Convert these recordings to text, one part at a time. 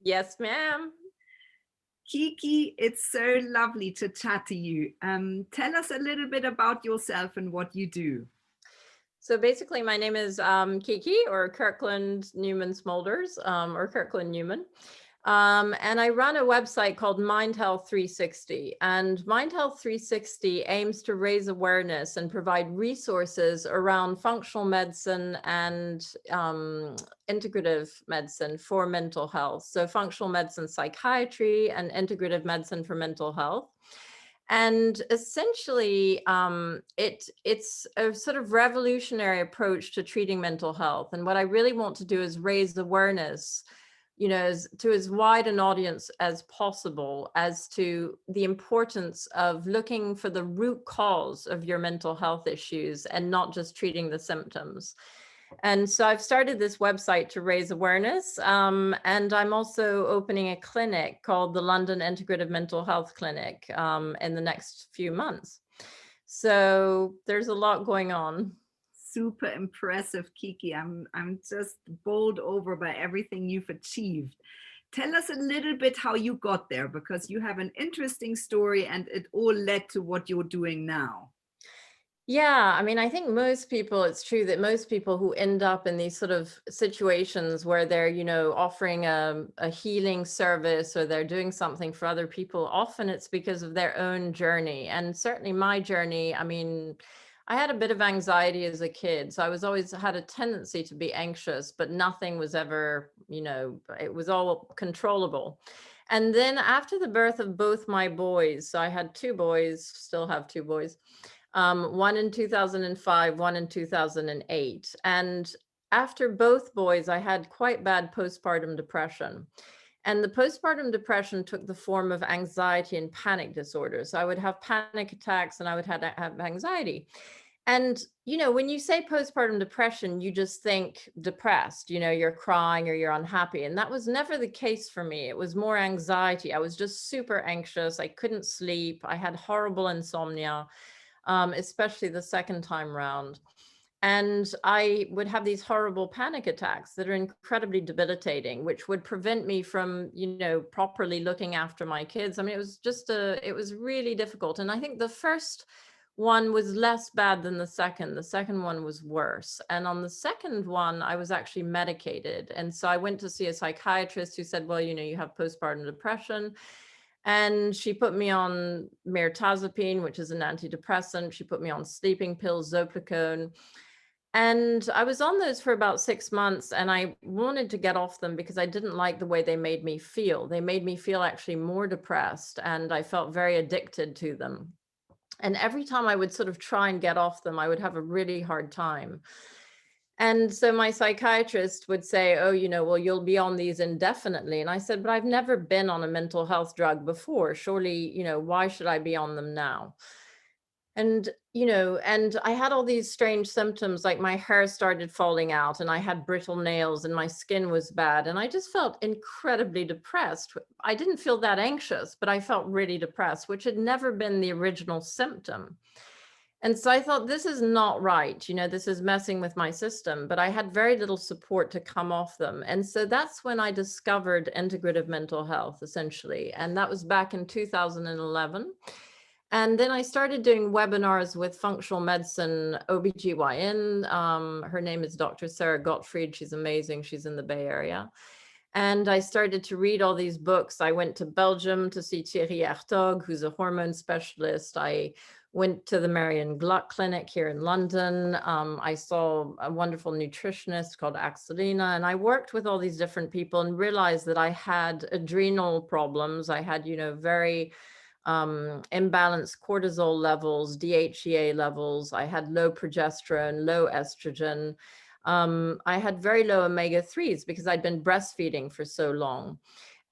Yes, ma'am. Kiki, it's so lovely to chat to you. Tell us a little bit about yourself and what you do. So basically, my name is Kiki, or Kirkland Newman Smolders, or Kirkland Newman. And I run a website called mindhealth360. And mindhealth360 aims to raise awareness and provide resources around functional medicine and integrative medicine for mental health. So functional medicine psychiatry and integrative medicine for mental health. And essentially, it's a sort of revolutionary approach to treating mental health. And what I really want to do is raise awareness, to as wide an audience as possible as to the importance of looking for the root cause of your mental health issues and not just treating the symptoms. And so I've started this website to raise awareness. And I'm also opening a clinic called the London Integrative Mental Health Clinic in the next few months. So there's a lot going on. Super impressive, Kiki. I'm just bowled over by everything you've achieved. Tell us a little bit how you got there, because you have an interesting story and it all led to what you're doing now. Yeah, I mean, I think most people, it's true that most people who end up in these sort of situations where they're, offering a healing service or they're doing something for other people, often it's because of their own journey. And certainly my journey, I mean, I had a bit of anxiety as a kid. So I was always had a tendency to be anxious, but nothing was ever, it was all controllable. And then after the birth of both my boys, so I had two boys, still have two boys, one in 2005, one in 2008. And after both boys, I had quite bad postpartum depression. And the postpartum depression took the form of anxiety and panic disorders. So I would have panic attacks and I would have anxiety. And, when you say postpartum depression, you just think depressed, you're crying or you're unhappy. And that was never the case for me. It was more anxiety. I was just super anxious. I couldn't sleep. I had horrible insomnia, especially the second time round. And I would have these horrible panic attacks that are incredibly debilitating, which would prevent me from, properly looking after my kids. I mean, it was really difficult. And I think the first one was less bad than the second. The second one was worse. And on the second one, I was actually medicated. And so I went to see a psychiatrist who said, well, you have postpartum depression. And she put me on mirtazapine, which is an antidepressant. She put me on sleeping pills, Zopicone. And I was on those for about 6 months, and I wanted to get off them because I didn't like the way they made me feel. They made me feel actually more depressed, and I felt very addicted to them. And every time I would sort of try and get off them, I would have a really hard time. And so my psychiatrist would say, oh, well, you'll be on these indefinitely. And I said, but I've never been on a mental health drug before. Surely, why should I be on them now? And, and I had all these strange symptoms, like my hair started falling out and I had brittle nails and my skin was bad. And I just felt incredibly depressed. I didn't feel that anxious, but I felt really depressed, which had never been the original symptom. And so I thought, this is not right. This is messing with my system, but I had very little support to come off them. And so that's when I discovered integrative mental health, essentially. And that was back in 2011. And then I started doing webinars with functional medicine OBGYN. Her name is Dr. Sarah Gottfried. She's amazing. She's in the Bay Area. And I started to read all these books. I went to Belgium to see Thierry Hertog, who's a hormone specialist. I went to the Marion Gluck Clinic here in London. I saw a wonderful nutritionist called Axelina, and I worked with all these different people and realized that I had adrenal problems. I had, very imbalanced cortisol levels, DHEA levels. I had low progesterone, low estrogen. I had very low omega-3s because I'd been breastfeeding for so long.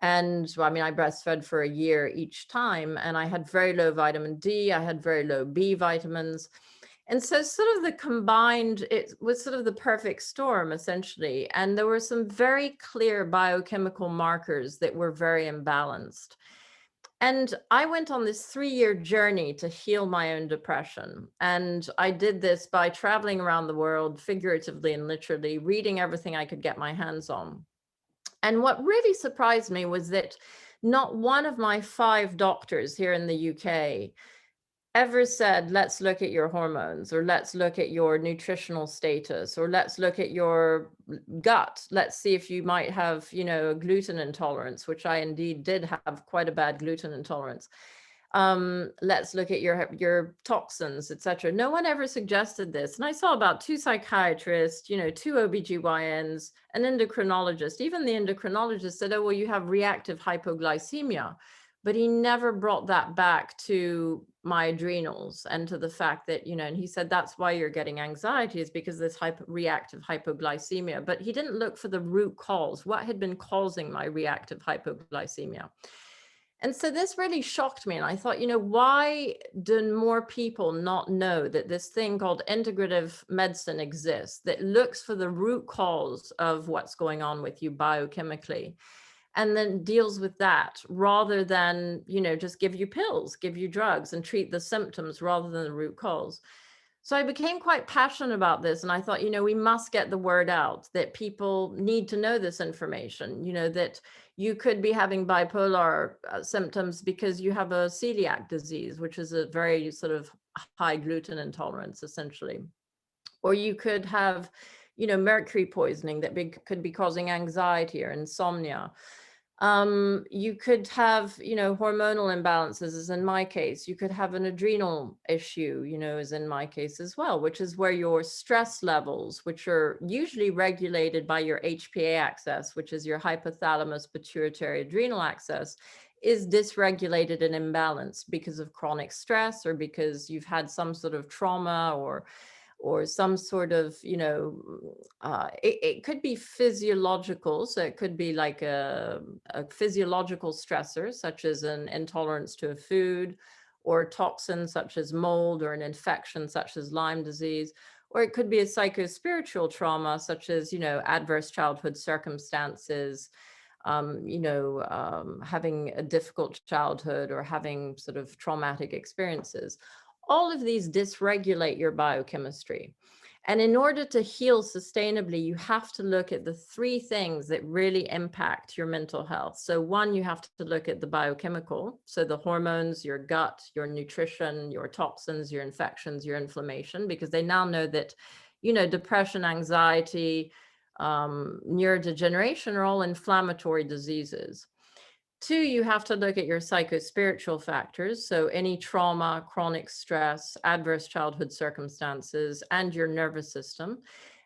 And I mean, I breastfed for a year each time, and I had very low vitamin D. I had very low B vitamins. And so sort of the combined, it was sort of the perfect storm, essentially. And there were some very clear biochemical markers that were very imbalanced. And I went on this 3-year journey to heal my own depression. And I did this by traveling around the world, figuratively and literally, reading everything I could get my hands on. And what really surprised me was that not one of my 5 doctors here in the UK ever said, let's look at your hormones, or let's look at your nutritional status, or let's look at your gut. Let's see if you might have, a gluten intolerance, which I indeed did have quite a bad gluten intolerance. Let's look at your toxins, etc. No one ever suggested this. And I saw about 2 psychiatrists, 2 OBGYNs, an endocrinologist. Even the endocrinologist said, oh, well, you have reactive hypoglycemia. But he never brought that back to my adrenals and to the fact that, and he said, that's why you're getting anxiety, is because this reactive hypoglycemia. But he didn't look for the root cause. What had been causing my reactive hypoglycemia? And so this really shocked me. And I thought, why do more people not know that this thing called integrative medicine exists, that looks for the root cause of what's going on with you biochemically, and then deals with that, rather than, just give you pills, give you drugs, and treat the symptoms rather than the root cause. So I became quite passionate about this. And I thought, we must get the word out, that people need to know this information, that you could be having bipolar symptoms because you have a celiac disease, which is a very sort of high gluten intolerance, essentially. Or you could have, mercury poisoning that could be causing anxiety or insomnia. You could have, hormonal imbalances, as in my case. You could have an adrenal issue, as in my case as well, which is where your stress levels, which are usually regulated by your HPA axis, which is your hypothalamus pituitary adrenal axis, is dysregulated and imbalanced because of chronic stress, or because you've had some sort of trauma, or some sort of, it could be physiological. So it could be like a physiological stressor, such as an intolerance to a food, or toxins such as mold, or an infection such as Lyme disease. Or it could be a psychospiritual trauma, such as, adverse childhood circumstances, having a difficult childhood, or having sort of traumatic experiences. All of these dysregulate your biochemistry. And in order to heal sustainably, you have to look at the 3 things that really impact your mental health. So 1, you have to look at the biochemical. So the hormones, your gut, your nutrition, your toxins, your infections, your inflammation, because they now know that, depression, anxiety, neurodegeneration are all inflammatory diseases. 2, you have to look at your psychospiritual factors. So any trauma, chronic stress, adverse childhood circumstances, and your nervous system.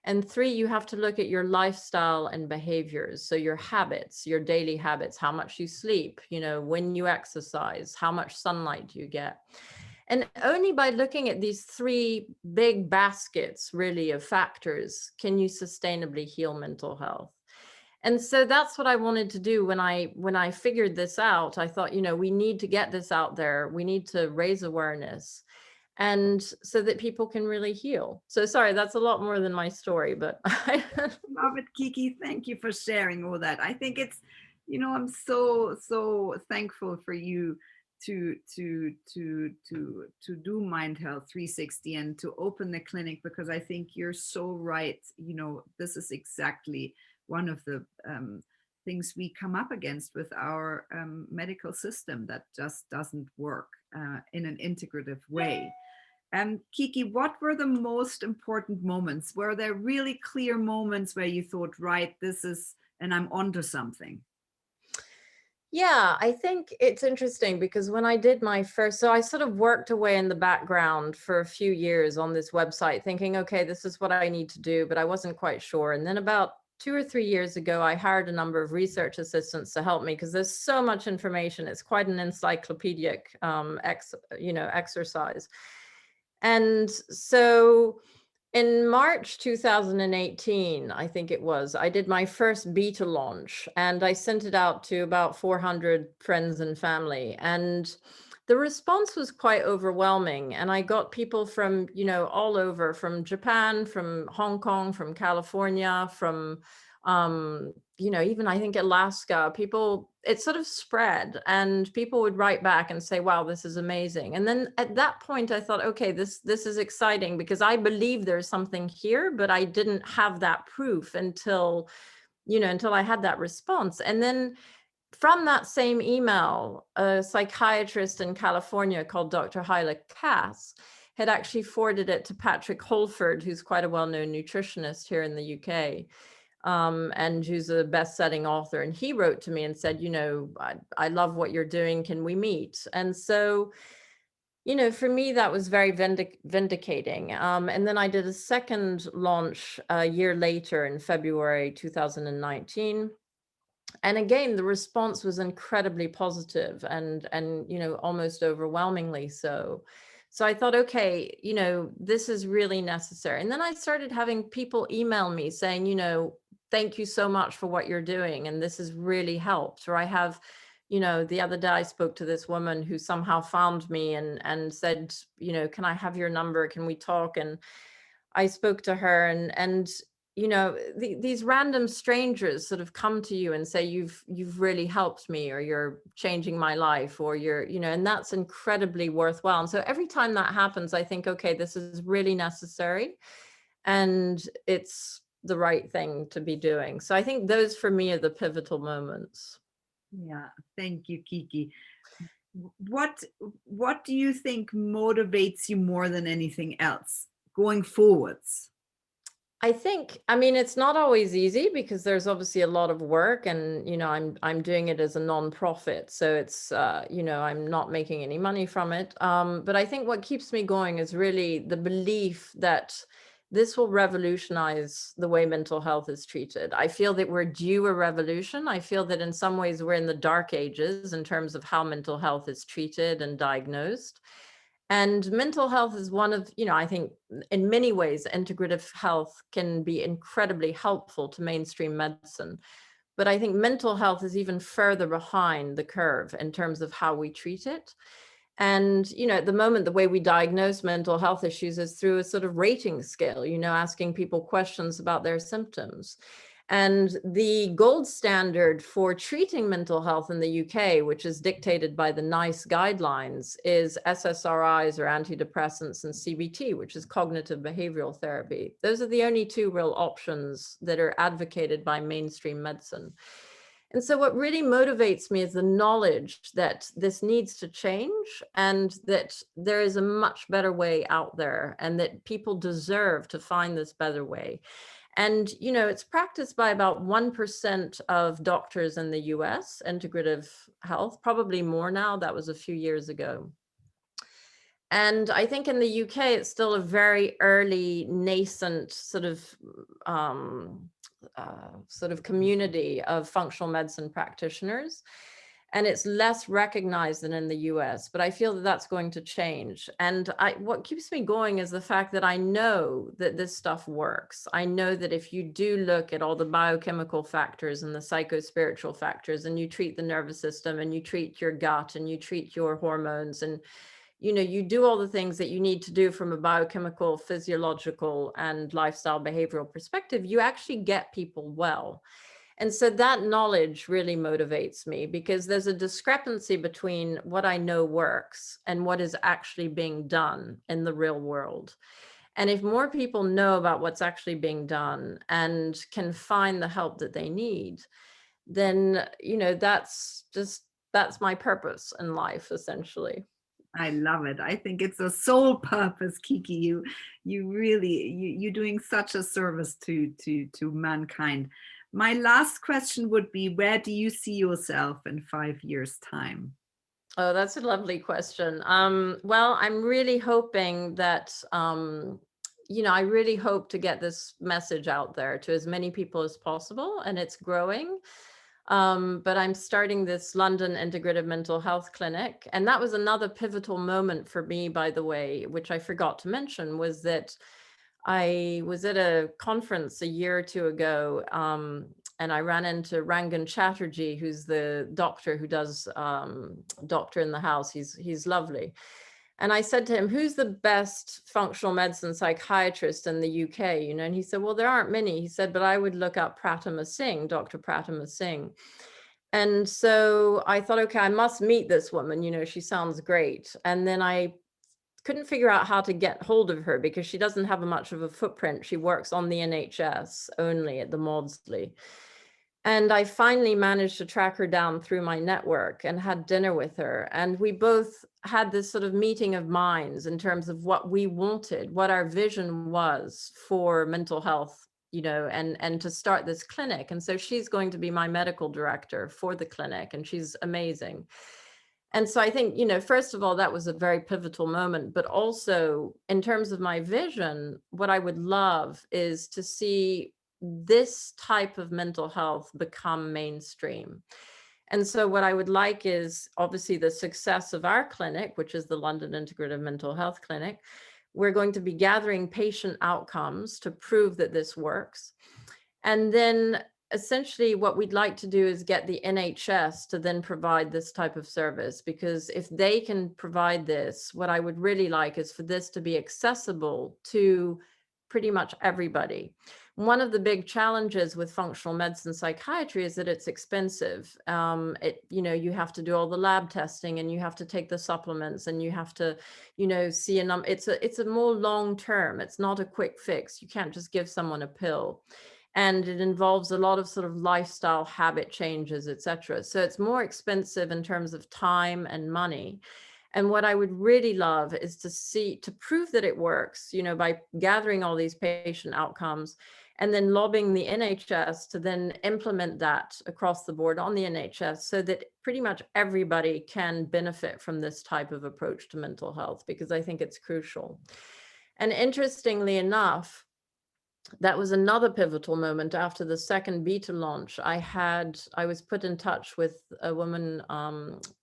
And 3, you have to look at your lifestyle and behaviors. So your habits, your daily habits, how much you sleep, when you exercise, how much sunlight do you get. And only by looking at these 3 big baskets, really, of factors, can you sustainably heal mental health. And so that's what I wanted to do when I figured this out. I thought, we need to get this out there. We need to raise awareness, and so that people can really heal. So sorry, that's a lot more than my story, but Love it, Kiki. Thank you for sharing all that. I think it's, I'm so thankful for you to do Mind Health 360 and to open the clinic, because I think you're so right. This is exactly one of the things we come up against with our medical system, that just doesn't work in an integrative way. Kiki, what were the most important moments? Were there really clear moments where you thought, right, and I'm onto something? Yeah, I think it's interesting, because when I did my first, so I sort of worked away in the background for a few years on this website, thinking, okay, this is what I need to do, but I wasn't quite sure. And then about 2 or 3 years ago, I hired a number of research assistants to help me, because there's so much information. It's quite an encyclopedic exercise. And so in March 2018, I think it was, I did my first beta launch, and I sent it out to about 400 friends and family. And the response was quite overwhelming. And I got people from, all over, from Japan, from Hong Kong, from California, from, even I think Alaska. People, it sort of spread, and people would write back and say, wow, this is amazing. And then at that point I thought, okay, this is exciting, because I believe there's something here, but I didn't have that proof until until I had that response. And then from that same email, a psychiatrist in California called Dr. Hyla Cass had actually forwarded it to Patrick Holford, who's quite a well-known nutritionist here in the UK, and who's a best-selling author. And he wrote to me and said, I love what you're doing. Can we meet? And so, for me, that was very vindicating. And then I did a second launch a year later in February 2019. And again, the response was incredibly positive and almost overwhelmingly so. So I thought, okay, this is really necessary. And then I started having people email me saying, thank you so much for what you're doing, and this has really helped. Or I have, the other day I spoke to this woman who somehow found me and said, can I have your number? Can we talk? And I spoke to her, and these random strangers sort of come to you and say, you've really helped me, or you're changing my life, or you're, and that's incredibly worthwhile. And so every time that happens, I think, okay, this is really necessary and it's the right thing to be doing. So I think those for me are the pivotal moments. Yeah, thank you, Kiki. What what do you think motivates you more than anything else going forwards? I mean, it's not always easy because there's obviously a lot of work, and I'm doing it as a nonprofit, so it's I'm not making any money from it. But I think what keeps me going is really the belief that this will revolutionize the way mental health is treated. I feel that we're due a revolution. I feel that in some ways we're in the dark ages in terms of how mental health is treated and diagnosed. And mental health is one of, I think in many ways, integrative health can be incredibly helpful to mainstream medicine. But I think mental health is even further behind the curve in terms of how we treat it. And, at the moment, the way we diagnose mental health issues is through a sort of rating scale, asking people questions about their symptoms. And the gold standard for treating mental health in the UK, which is dictated by the NICE guidelines, is SSRIs or antidepressants, and CBT, which is cognitive behavioral therapy. Those are the only two real options that are advocated by mainstream medicine. And so what really motivates me is the knowledge that this needs to change, and that there is a much better way out there, and that people deserve to find this better way. And, it's practiced by about 1% of doctors in the US, integrative health, probably more now. That was a few years ago. And I think in the UK, it's still a very early, nascent sort of community of functional medicine practitioners. And it's less recognized than in the US, but I feel that that's going to change. And what keeps me going is the fact that I know that this stuff works. I know that if you do look at all the biochemical factors and the psychospiritual factors, and you treat the nervous system, and you treat your gut, and you treat your hormones, and you do all the things that you need to do from a biochemical, physiological, and lifestyle behavioral perspective, you actually get people well. And so that knowledge really motivates me, because there's a discrepancy between what I know works and what is actually being done in the real world. And if more people know about what's actually being done and can find the help that they need, then, that's my purpose in life, essentially. I love it. I think it's a sole purpose, Kiki. You really you're doing such a service to mankind. My last question would be, where do you see yourself in 5 years' time? Oh, that's a lovely question. Well, I'm really hoping that, I really hope to get this message out there to as many people as possible, and it's growing. But I'm starting this London Integrative Mental Health Clinic. And that was another pivotal moment for me, by the way, which I forgot to mention, was that I was at a conference a year or two ago, and I ran into Rangan Chatterjee, who's the doctor who does Doctor in the House. He's lovely. And I said to him, who's the best functional medicine psychiatrist in the UK? And he said, well, there aren't many. He said, but I would look up Pratama Singh, Dr. Pratama Singh. And so I thought, okay, I must meet this woman. She sounds great. And then I couldn't figure out how to get hold of her, because she doesn't have much of a footprint. She works on the NHS only at the Maudsley. And I finally managed to track her down through my network and had dinner with her. And we both had this sort of meeting of minds in terms of what we wanted, what our vision was for mental health, and to start this clinic. And so she's going to be my medical director for the clinic, and she's amazing. And so I think, first of all, that was a very pivotal moment, but also in terms of my vision, what I would love is to see this type of mental health become mainstream. And so what I would like is obviously the success of our clinic, which is the London Integrative Mental Health Clinic. We're going to be gathering patient outcomes to prove that this works. And then essentially what we'd like to do is get the NHS to then provide this type of service, because if they can provide this, what I would really like is for this to be accessible to pretty much everybody. One of the big challenges with functional medicine psychiatry is that it's expensive. You have to do all the lab testing, and you have to take the supplements, and you have to, see a number. It's a more long term. It's not a quick fix. You can't just give someone a pill. And it involves a lot of sort of lifestyle habit changes, et cetera. So it's more expensive in terms of time and money. And what I would really love is to prove that it works, by gathering all these patient outcomes and then lobbying the NHS to then implement that across the board on the NHS, so that pretty much everybody can benefit from this type of approach to mental health, because I think it's crucial. And interestingly enough, that was another pivotal moment after the second beta launch. I was put in touch with a woman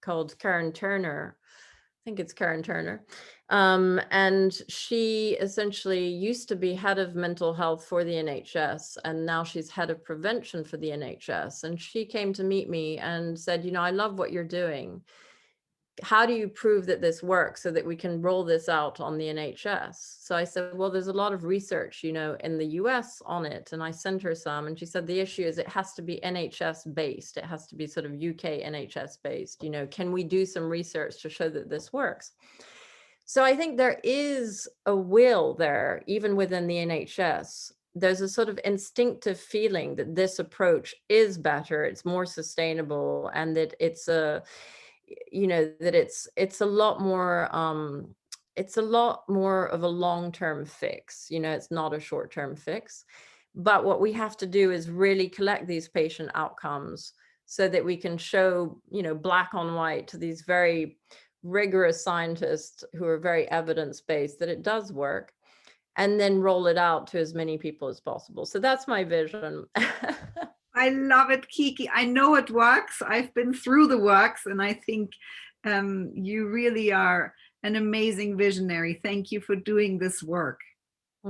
called Karen Turner. I think it's Karen Turner. And she essentially used to be head of mental health for the NHS, and now she's head of prevention for the NHS. And she came to meet me and said, I love what you're doing. How do you prove that this works so that we can roll this out on the NHS? So I said, well, there's a lot of research, in the US on it. And I sent her some, and she said, the issue is it has to be NHS based. It has to be sort of UK NHS based. Can we do some research to show that this works? So I think there is a will there, even within the NHS. There's a sort of instinctive feeling that this approach is better, it's more sustainable, and that it's a that it's a lot more of a long-term fix. It's not a short-term fix. But what we have to do is really collect these patient outcomes so that we can show, black on white to these very rigorous scientists who are very evidence-based that it does work, and then roll it out to as many people as possible. So that's my vision. I love it, Kiki. I know it works. I've been through the works, and I think you really are an amazing visionary. Thank you for doing this work.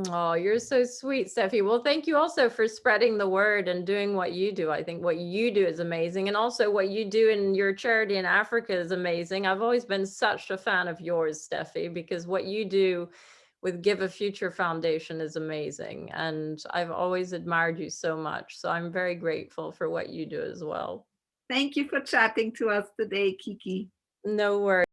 Oh, you're so sweet, Steffi. Well, thank you also for spreading the word and doing what you do. I think what you do is amazing. And also what you do in your charity in Africa is amazing. I've always been such a fan of yours, Steffi, because what you do with Give a Future Foundation is amazing. And I've always admired you so much. So I'm very grateful for what you do as well. Thank you for chatting to us today, Kiki. No worries.